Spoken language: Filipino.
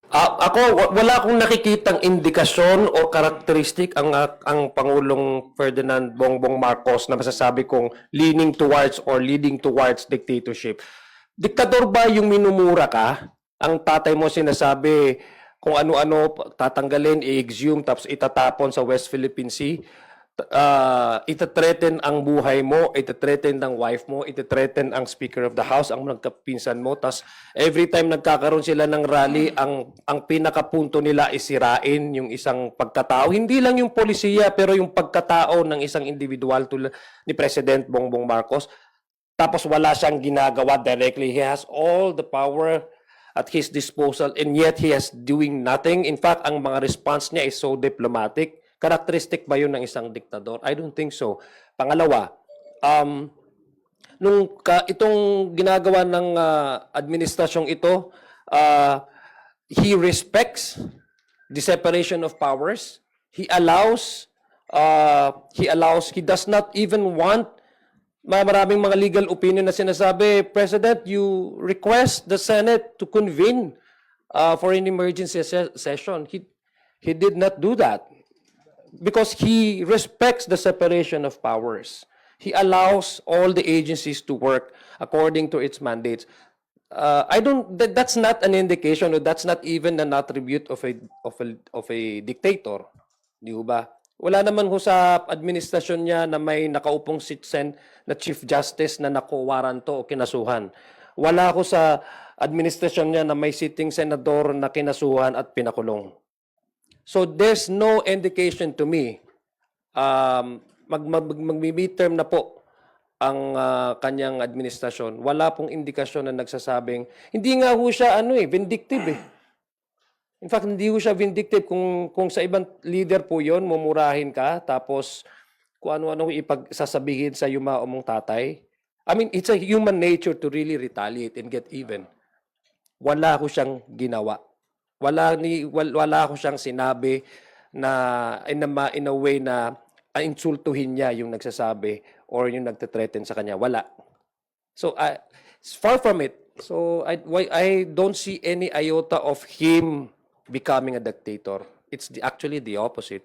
Wala akong nakikitang indikasyon o karakteristik ang Pangulong Ferdinand Bongbong Marcos na masasabi kong leaning towards or leading towards dictatorship. Diktador ba yung minumura ka? Ang tatay mo sinasabi kung ano-ano tatanggalin, i-exhume, tapos itatapon sa West Philippine Sea. Itathreaten ang buhay mo, itathreaten ang wife mo, itathreaten ang Speaker of the House, ang nagkapinsan mo. Tapos every time nagkakaroon sila ng rally, ang pinakapunto nila isirain yung isang pagkatao. Hindi lang yung polisiya, pero yung pagkatao ng isang individual tulad ni President Bongbong Marcos. Tapos wala siyang ginagawa directly. He has all the power at his disposal and yet he has doing nothing. In fact, ang mga response niya is so diplomatic. Characteristic ba yun ng isang diktador? I don't think so. Pangalawa, itong ginagawa ng administrasyong ito, he respects the separation of powers. He does not even want maraming mga legal opinion na sinasabi, President, you request the Senate to convene for an emergency session. He did not do that because he respects the separation of powers. He allows all the agencies to work according to its mandates. That's not an indication, or that's not even an attribute of a dictator. Di ba? Wala naman ho sa administrasyon niya na may nakaupong citizen na Chief Justice na nakuwaranto o kinasuhan. Wala ho sa administrasyon niya na may sitting senador na kinasuhan at pinakulong. So there's no indication to me, mag-midterm na po ang kanyang administrasyon. Wala pong indikasyon na nagsasabing, hindi nga ho siya vindictive eh. In fact, hindi ho siya vindictive. Kung sa ibang leader po yon, mumurahin ka, tapos kung ano-ano ipagsasabihin sa yumao mong tatay. I mean, it's a human nature to really retaliate and get even. Wala ko siyang ginawa. Wala ko siyang sinabi na in a way na insultuhin niya yung nagsasabi or yung nagte-threaten sa kanya. Wala. So, it's far from it. So, I don't see any iota of him becoming a dictator. It's actually the opposite.